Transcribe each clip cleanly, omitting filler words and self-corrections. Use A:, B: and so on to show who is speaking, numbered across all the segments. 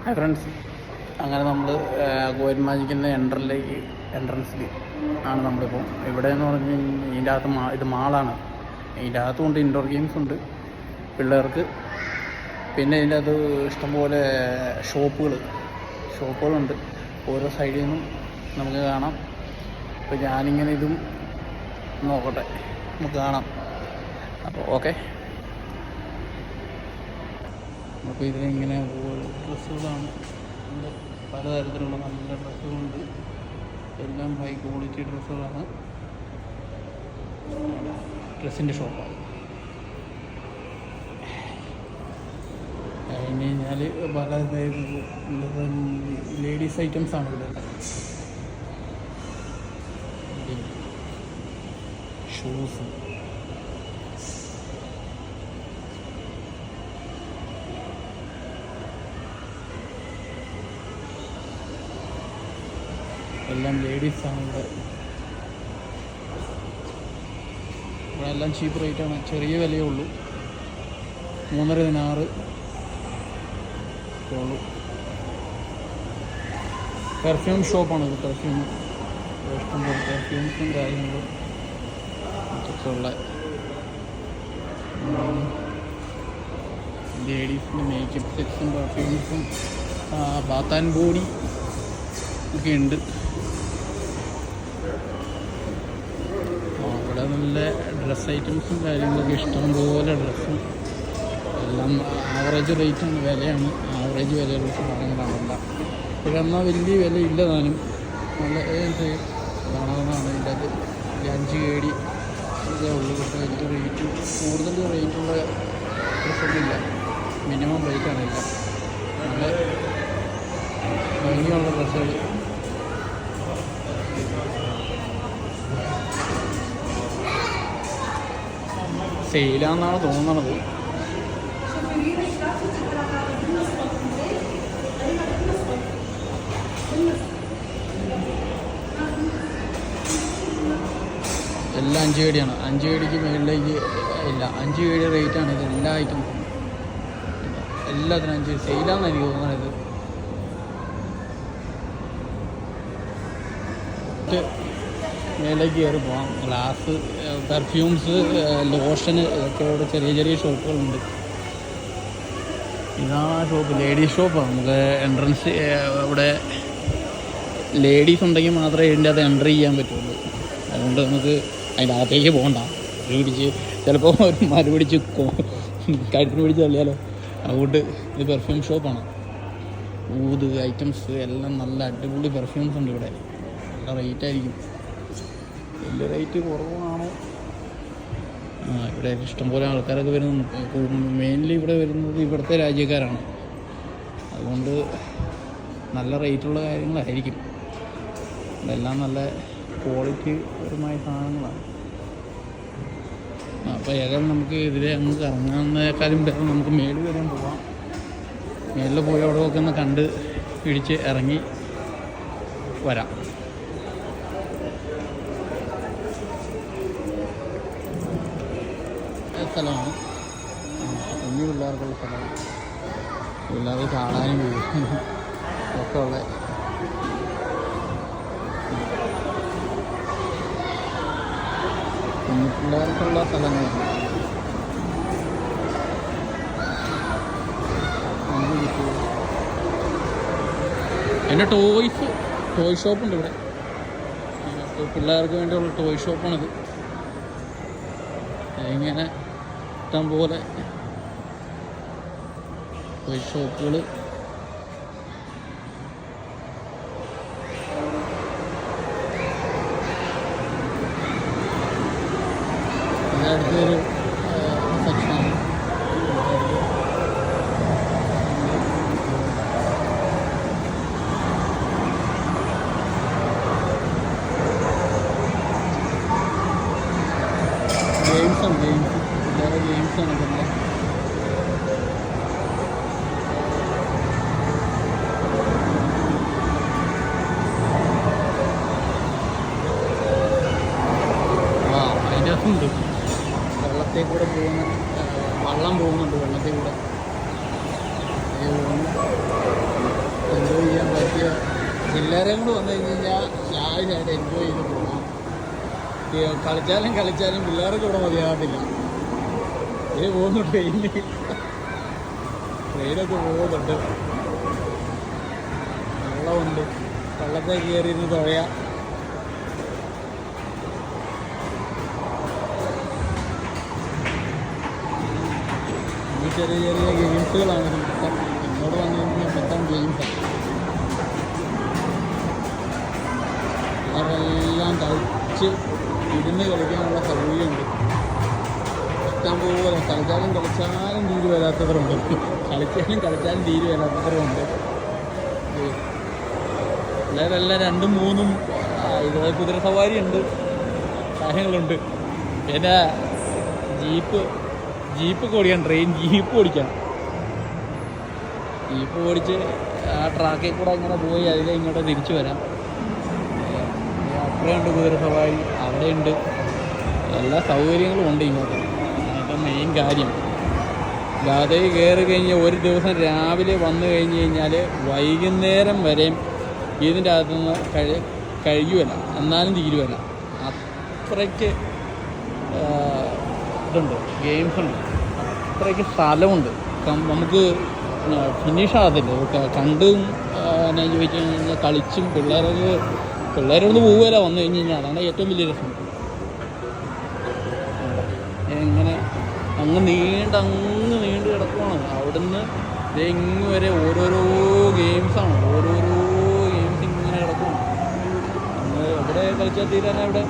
A: Hi friends, അങ്ങനെ നമ്മൾ ഗോയൽ മാജിക്കിൻ്റെ എൻട്രൻസിൽ ആണ് നമ്മളിപ്പോൾ. ഇവിടെ എന്ന് പറഞ്ഞു കഴിഞ്ഞാൽ ഇതിൻ്റെ അകത്ത് ഇത് മാളാണ്. ഇതിൻ്റെ അകത്തുകൊണ്ട് ഇൻഡോർ ഗെയിംസ് ഉണ്ട് പിള്ളേർക്ക്. പിന്നെ ഇതിൻ്റെ അകത്ത് ഇഷ്ടംപോലെ ഷോപ്പുകളുണ്ട് ഓരോ സൈഡിൽ നിന്നും നമുക്ക് കാണാം. അപ്പോൾ ഞാനിങ്ങനെ ഇതും നോക്കട്ടെ, നമുക്ക് കാണാം. അപ്പോൾ ഓക്കെ, അപ്പോൾ ഇതിലിങ്ങനെ ഡ്രസ്സുകളാണ്, പലതരത്തിലുള്ള നല്ല ഡ്രസ്സുകളുണ്ട്. എല്ലാം ഹൈ ക്വാളിറ്റി ഡ്രസ്സുകളാണ്. ഡ്രസ്സിൻ്റെ ഷോപ്പാണ്. കഴിഞ്ഞ് കഴിഞ്ഞാൽ പല ലേഡീസ് ഐറ്റംസാണ് ഇവിടെ. ഷൂസ്, എല്ലാം ലേഡീസാണ് ഇവിടെ. ഇവിടെ എല്ലാം ചീപ്പ് റേറ്റാണ്, ചെറിയ വിലയേ ഉള്ളൂ. 3.5 ദിനാറ് ഉള്ളൂ. പെർഫ്യൂം ഷോപ്പാണ്. പെർഫ്യൂം ഇഷ്ടംപോലെ പെർഫ്യൂംസും കാര്യങ്ങളും ഒക്കെ ഉള്ള ലേഡീസിൻ്റെ മേക്കപ്പ് സെറ്റ്സും പെർഫ്യൂംസും ബാത്ത് ആൻഡ് ബോഡി ഒക്കെ ഉണ്ട്. ഇവിടെ നല്ല ഡ്രസ്സ് ഐറ്റംസും കാര്യങ്ങളൊക്കെ ഇഷ്ടംപോലെ ഡ്രസ്സും എല്ലാം ആവറേജ് റേറ്റാണ്, വിലയാണ്. ആവറേജ് വിലയുള്ള സാധനങ്ങളാണ് എല്ലാം. ഇവിടെ എന്നാൽ വലിയ വില ഇല്ല താനും. നല്ല കാണാവുന്നതാണ്. ഇതിൻ്റെ അത് 5 KD ഇതേ ഉള്ളൂ. പക്ഷേ വലിയ റേറ്റ്, കൂടുതൽ റേറ്റുള്ള ഡ്രസ്സൊന്നുമില്ല. മിനിമം റേറ്റാണ് എല്ലാം. നല്ല ഭംഗിയുള്ള ഡ്രസ്സുകൾ. സെയിലാണെന്നാണ് തോന്നുന്നത്. എല്ലാം 5 KD ആണ്. 5 KDക്ക് മുകളിലേക്ക് ഇല്ല. 5 KD റേറ്റാണ് ഇത്. എല്ലാ ഐറ്റംസും എല്ലാത്തിനും 5 സെയിലാണെന്ന് എനിക്ക് തോന്നുന്നത്. മേലേക്ക് കയറി പോകാം. ഗ്ലാസ്, പെർഫ്യൂംസ്, ലോഷന് ഒക്കെ ഇവിടെ ചെറിയ ചെറിയ ഷോപ്പുകളുണ്ട്. ഇതാണ് ആ ഷോപ്പ്, ലേഡീസ് ഷോപ്പാണ്. നമുക്ക് എൻട്രൻസ് ഇവിടെ ലേഡീസ് ഉണ്ടെങ്കിൽ മാത്രമേ ഇതിൻ്റെ അകത്ത് എൻ്റർ ചെയ്യാൻ പറ്റുള്ളൂ. അതുകൊണ്ട് നമുക്ക് അതിൻ്റെ അകത്തേക്ക് പോകണ്ട. പിടിച്ച് ചിലപ്പോൾ ഒരു മറുപിടിച്ച് കഴുത്തിന് പിടിച്ച് തള്ളിയാലോ. അതുകൊണ്ട് ഇത് പെർഫ്യൂം ഷോപ്പാണ്. ഊത് ഐറ്റംസ് എല്ലാം നല്ല അടിപൊളി പെർഫ്യൂംസ് ഉണ്ട് ഇവിടെ. നല്ല റേറ്റായിരിക്കും. വലിയ റേറ്റ് കുറവാണോ? ഇവിടെ ഇഷ്ടംപോലെ ആൾക്കാരൊക്കെ വരുന്നുണ്ട്. മെയിൻലി ഇവിടെ വരുന്നത് ഇവിടുത്തെ രാജ്യക്കാരാണ്. അതുകൊണ്ട് നല്ല റേറ്റുള്ള കാര്യങ്ങളായിരിക്കും. ഇതെല്ലാം നല്ല ക്വാളിറ്റി പരമായ സാധനങ്ങളാണ്. അപ്പോൾ ഏതായാലും നമുക്ക് ഇതിലെ നമുക്ക് ഇറങ്ങാവുന്നേക്കാളും ഭേദം നമുക്ക് മേളിൽ വരാൻ പോവാം. മേളിൽ പോയി അവിടെ ഒക്കെ ഒന്ന് കണ്ട് പിടിച്ച് ഇറങ്ങി വരാം. സ്ഥലമാണ്, കുഞ്ഞു പിള്ളേർക്കുള്ള സ്ഥലമാണ്. പിള്ളേർക്ക് ചാടാനും ഒക്കെ ഉള്ള കുഞ്ഞു പിള്ളേർക്കുള്ള സ്ഥലങ്ങളാണ്. എൻ്റെ ടോയ് ഷോപ്പുണ്ട് ഇവിടെ. പിള്ളേർക്ക് വേണ്ടിയുള്ള ടോയ് ഷോപ്പാണിത്. ഇങ്ങനെ ഇഷ്ടം പോലെ ടോയ് ഷോപ്പുകൾ. അടുത്തൊരു സെക്ഷനാണ്. ഗെയിംസാണ്. 10 ഗെയിംസാണ്. പിള്ളേരെയും കൂടെ വന്നു കഴിഞ്ഞ് കഴിഞ്ഞാൽ ലാവിഷായിട്ട് എൻജോയ് ചെയ്ത് പോകാം. കളിച്ചാലും പിള്ളേർക്ക് ഇവിടെ മതിയാകത്തില്ല. ഇവർ പോകുന്നു ട്രെയിനൊക്കെ പോകുന്നുണ്ട്. വെള്ളമുണ്ട്, വെള്ളത്തെ കയറിയിരുന്ന് തുഴയാം. ഈ ചെറിയ ചെറിയ ഗെയിംസുകളാണ് മൊത്തം. ഇങ്ങോട്ട് വന്നു കഴിഞ്ഞാൽ മൊത്തം ഗെയിംസാണ്. അതെല്ലാം കളിച്ച് ഇരുന്ന് കളിക്കാനുള്ള സൗകര്യമുണ്ട്. ഇഷ്ടം പോലെ കളിച്ചാലും തീരെ വരാത്തവരുണ്ട്. കളിച്ചാലും തീരെ വരാത്തവരുണ്ട്. പിള്ളേരെല്ലാം 2ഉം 3ഉം ഇതുപോലെ കുതിര സവാരി ഉണ്ട്, കാര്യങ്ങളുണ്ട്. പിന്നെ ജീപ്പ് ഓടിക്കണം, ട്രെയിൻ ജീപ്പ് ഓടിക്കണം. ജീപ്പ് ഓടിച്ച് ആ ട്രാക്കിൽ കൂടെ ഇങ്ങനെ പോയി അതിലെ ഇങ്ങോട്ട് തിരിച്ചു വരാം. അവിടെയുണ്ട് കുതിര സവാരി, അവിടെയുണ്ട്, എല്ലാ സൗകര്യങ്ങളും ഉണ്ട് ഇങ്ങോട്ട്. അതൊക്കെ മെയിൻ കാര്യം. ഗാഥ കയറി കഴിഞ്ഞാൽ ഒരു ദിവസം രാവിലെ വന്നു കഴിഞ്ഞ് കഴിഞ്ഞാൽ വൈകുന്നേരം വരെയും ഇതിൻ്റെ അകത്തുനിന്ന് കഴിയുമല്ല, എന്നാലും തീരുമല്ല. അത്രയ്ക്ക് ഇതുണ്ട്, ഗെയിംസ് ഉണ്ട്, അത്രയ്ക്ക് സ്ഥലമുണ്ട്. നമുക്ക് ഫിനിഷ് ആകത്തില്ല. കണ്ടും എന്നാ ചോദിച്ചു കഴിഞ്ഞാൽ കളിച്ചും പിള്ളേരോട് പോവുകയല്ല വന്നു കഴിഞ്ഞ് കഴിഞ്ഞാൽ. അതാണ് ഏറ്റവും വലിയ രസം. എങ്ങനെ അങ്ങ് നീണ്ട് കിടക്കുവാണ്. അവിടുന്ന് ഇങ്ങ് വരെ ഓരോരോ ഗെയിംസാണ്, ഓരോരോ ഗെയിംസ് ഇങ്ങനെ കിടക്കുവാണ്. അന്ന് എവിടെ കളിച്ചാൽ തീരാനാണ് ഇവിടെ.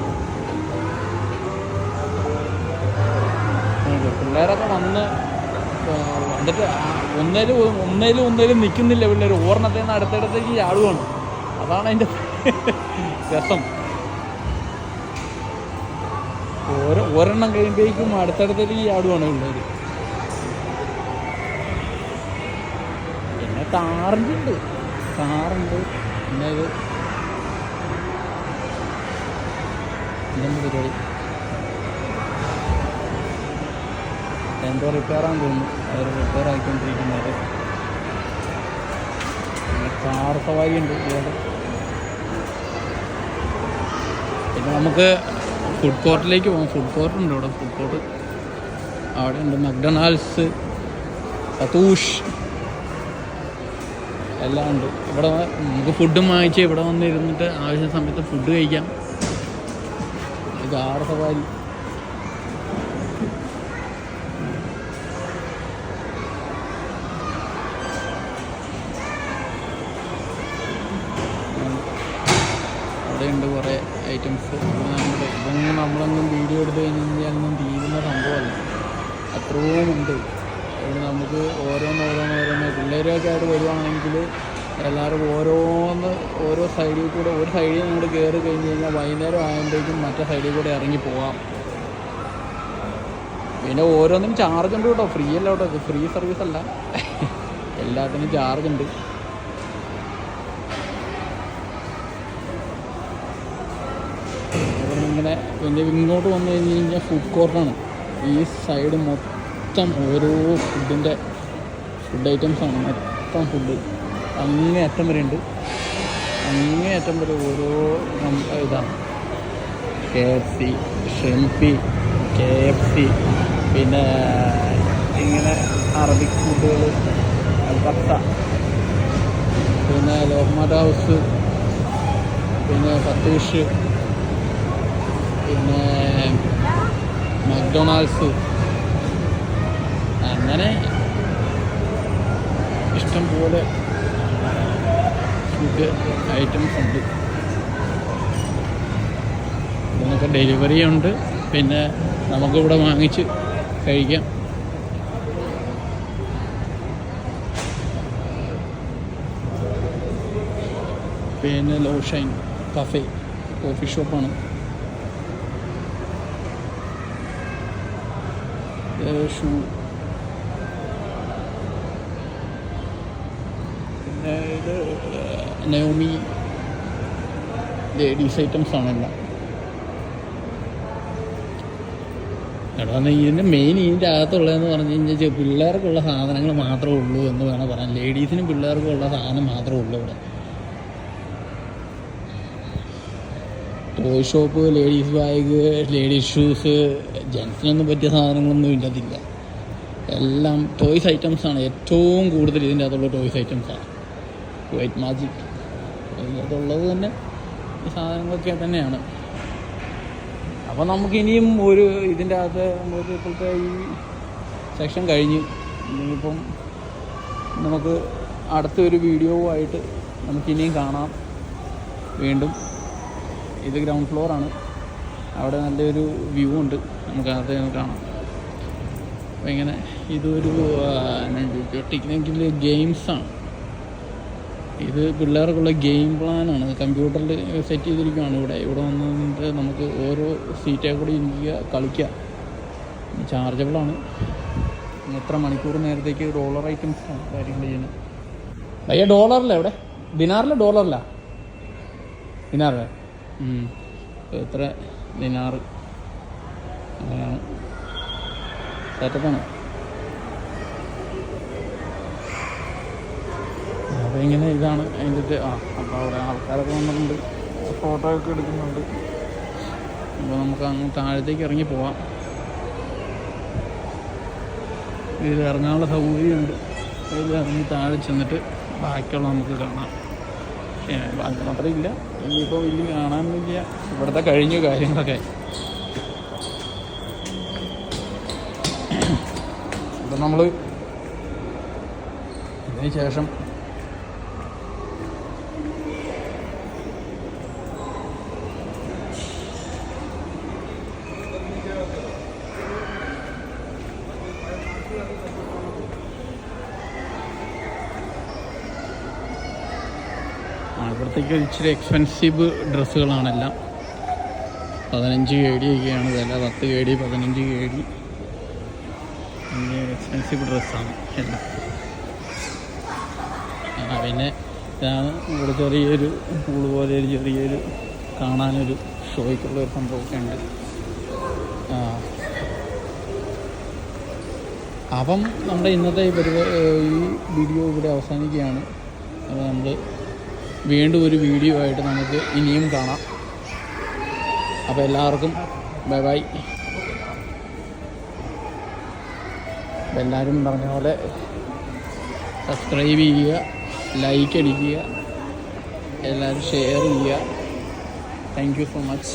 A: പിള്ളേരൊക്കെ വന്ന് എന്നിട്ട് ഒന്നേലും നിൽക്കുന്നില്ല പിള്ളേർ. ഓർണത്തേന്ന് അടുത്തിടത്തേക്ക് ചാടുവാണ്. അതാണ് അതിൻ്റെ രസം. ഒരെണ്ണം കഴിയുമ്പോഴേക്കും അടുത്തടുത്തേക്ക് ചാടുവാണ് പിള്ളേർ. പിന്നെ കാറുണ്ട്. പിന്നെ ഇതെന്ത് പരിപാടി, എന്തോ റിപ്പയറാന്ന് തോന്നുന്നു. അവർ റിപ്പയർ ആയിക്കൊണ്ടിരിക്കുന്നത്. പിന്നെ കാർ സവാരി ഉണ്ട് ഇവിടെ. പിന്നെ നമുക്ക് ഫുഡ് കോർട്ടിലേക്ക് പോകാം. ഫുഡ് കോർട്ടുണ്ട് ഇവിടെ. ഫുഡ് കോർട്ട് അവിടെ ഉണ്ട്. മക്ഡൊണാൾഡ്സ്, സതൂഷ് എല്ലാം ഉണ്ട് ഇവിടെ. നമുക്ക് ഫുഡും വാങ്ങിച്ച് ഇവിടെ വന്നിരുന്നിട്ട് ആവശ്യ സമയത്ത് ഫുഡ് കഴിക്കാം. ഇത് കാർ സവാരി. അവിടെയുണ്ട് കുറേ ഐറ്റംസ്. ഇതൊന്നും നമ്മളൊന്നും വീഡിയോ എടുത്ത് കഴിഞ്ഞ് കഴിഞ്ഞാലൊന്നും തീരുന്ന സംഭവമല്ല, അത്രയും ഉണ്ട്. അതുകൊണ്ട് നമുക്ക് ഓരോന്ന് പിള്ളേരൊക്കെ ആയിട്ട് വരുവാണെങ്കിൽ എല്ലാവരും ഓരോ സൈഡിൽ കൂടെ, ഒരു സൈഡിൽ നമ്മൾ കയറി കഴിഞ്ഞ് കഴിഞ്ഞാൽ വൈകുന്നേരം ആകുമ്പോഴേക്കും മറ്റേ സൈഡിൽ കൂടെ ഇറങ്ങി പോവാം. പിന്നെ ഓരോന്നിനും ചാർജ് ഉണ്ട് കേട്ടോ, ഫ്രീ അല്ല കേട്ടോ. ഫ്രീ സർവീസ് അല്ല, എല്ലാത്തിനും ചാർജ് ഉണ്ട്. ഇങ്ങനെ പിന്നെ ഇങ്ങോട്ട് വന്നു കഴിഞ്ഞ് കഴിഞ്ഞാൽ ഫുഡ് കോർട്ടാണ്. ഈ സൈഡ് മൊത്തം ഓരോ ഫുഡ് ഐറ്റംസാണ്. മൊത്തം ഫുഡ് അങ്ങേയറ്റം വരെ ഉണ്ട്. അങ്ങേയറ്റം വരെ ഓരോ ഇതാണ്. KFC, ഷെംപി, KFC, പിന്നെ ഇങ്ങനെ അറബിക് ഫുഡുകൾ, അൽബക്സ, പിന്നെ ലോഹ്മദ് ഹൗസ്, പിന്നെ സതൂഷ്, പിന്നെ മക്ഡൊണാൾഡ്സ്, അങ്ങനെ ഇഷ്ടം പോലെ ഫുഡ് ഐറ്റംസ് ഉണ്ട്. ഇതിനൊക്കെ ഡെലിവറി ഉണ്ട്. പിന്നെ നമുക്കിവിടെ വാങ്ങിച്ച് കഴിക്കാം. പിന്നെ ലോഷൈൻ കഫേ കോഫി ഷോപ്പാണ്. ഷൂ, പിന്നെ ഇത് നയോമി ലേഡീസ് ഐറ്റംസ് ആണെല്ലാം. എടാ ഇതിൻ്റെ മെയിൻ ഇതിൻ്റെ അകത്തുള്ളതെന്ന് പറഞ്ഞു കഴിഞ്ഞാൽ പിള്ളേർക്കുള്ള സാധനങ്ങൾ മാത്രമേ ഉള്ളൂ എന്ന് വേണം പറയാൻ. ലേഡീസിനും പിള്ളേർക്കും ഉള്ള സാധനം മാത്രമേ ഉള്ളൂ ഇവിടെ. Toy shop, ladies bag, ladies shoes, ജെൻസിനൊന്നും പറ്റിയ സാധനങ്ങളൊന്നും ഇല്ലതില്ല. എല്ലാം ടോയ്സ് ഐറ്റംസാണ്. ഏറ്റവും കൂടുതൽ ഇതിൻ്റെ അകത്തുള്ള ടോയ്സ് ഐറ്റംസാണ്. വൈറ്റ് മാജിക് ഇതിനകത്തുള്ളത് തന്നെ ഈ സാധനങ്ങളൊക്കെ തന്നെയാണ്. അപ്പോൾ നമുക്കിനിയും ഒരു ഇതിൻ്റെ അകത്ത് നമുക്ക് ഇപ്പോഴത്തെ ഈ സെക്ഷൻ കഴിഞ്ഞ് ഇനിയിപ്പം നമുക്ക് അടുത്തൊരു വീഡിയോ ആയിട്ട് നമുക്കിനിയും കാണാം വീണ്ടും. ഇത് ഗ്രൗണ്ട് ഫ്ലോറാണ്. അവിടെ നല്ലൊരു വ്യൂ ഉണ്ട്, നമുക്കകത്ത് കാണാം. അപ്പോൾ ഇങ്ങനെ ഇതൊരു ടെക്നിക്കൽ ഗെയിംസാണ്. ഇത് പിള്ളേർക്കുള്ള ഗെയിം പ്ലാനാണ്. കമ്പ്യൂട്ടറിൽ സെറ്റ് ചെയ്തിരിക്കുകയാണ്. ഇവിടെ വന്നിട്ട് നമുക്ക് ഓരോ സീറ്റേ കൂടി ഇരിക്കുക, കളിക്കുക. ചാർജബിളാണ്. എത്ര മണിക്കൂർ നേരത്തേക്ക് ഡോളർ ഐറ്റംസാണ് കാര്യങ്ങൾ ചെയ്യുന്നത്. ഭയ്യ ഡോളറില്ല ഇവിടെ, ദിനാറില്ല ഡോളറില്ല, ദിനാറ് എത്ര ദിനാറ് അങ്ങനെയാണ് സെറ്റപ്പാണ്. അപ്പോൾ ഇങ്ങനെ ഇതാണ് അതിൻ്റെ അപ്പോൾ അവിടെ ആൾക്കാരൊക്കെ വന്നിട്ടുണ്ട്, ഫോട്ടോ ഒക്കെ എടുക്കുന്നുണ്ട്. അപ്പോൾ നമുക്ക് അങ്ങ് താഴത്തേക്ക് ഇറങ്ങി പോവാം. ഇത് ഇറങ്ങാനുള്ള സൗകര്യമുണ്ട്. ഇത് ഇറങ്ങി താഴെ ചെന്നിട്ട് ബാക്കിയുള്ള നമുക്ക് കാണാം. ബാക്കി മാത്രമില്ല, ഇനിയിപ്പോൾ വലിയ കാണാനൊന്നുമില്ല. ഇവിടുത്തെ കഴിഞ്ഞു കാര്യങ്ങളൊക്കെ. അപ്പം നമ്മൾ ഇതിന് ശേഷം ഇവിടത്തേക്ക് ഇച്ചിരി എക്സ്പെൻസീവ് ഡ്രസ്സുകളാണെല്ലാം. 15 KD ഒക്കെയാണ് വില, 10 KD 15 KD. എക്സ്പെൻസീവ് ഡ്രസ്സാണ് എല്ലാം. പിന്നെ ഇതാണ് ഇവിടെ ചെറിയൊരു പൂള് പോലെ ഒരു ചെറിയൊരു കാണാനൊരു ഷോയ്ക്കുള്ളൊരു സംഭവമൊക്കെ ഉണ്ട്. അപ്പം നമ്മുടെ ഇന്നത്തെ ഈ വീഡിയോ ഇവിടെ അവസാനിക്കുകയാണ്. അപ്പോൾ നമ്മൾ വീണ്ടും ഒരു വീഡിയോ ആയിട്ട് നമുക്ക് ഇനിയും കാണാം. അപ്പോൾ എല്ലാവർക്കും ബൈ ബൈ. എല്ലാവരും പറഞ്ഞ പോലെ സബ്സ്ക്രൈബ് ചെയ്യുക, ലൈക്ക് അടിക്കുക, എല്ലാവരും ഷെയർ ചെയ്യുക. Thank you so much.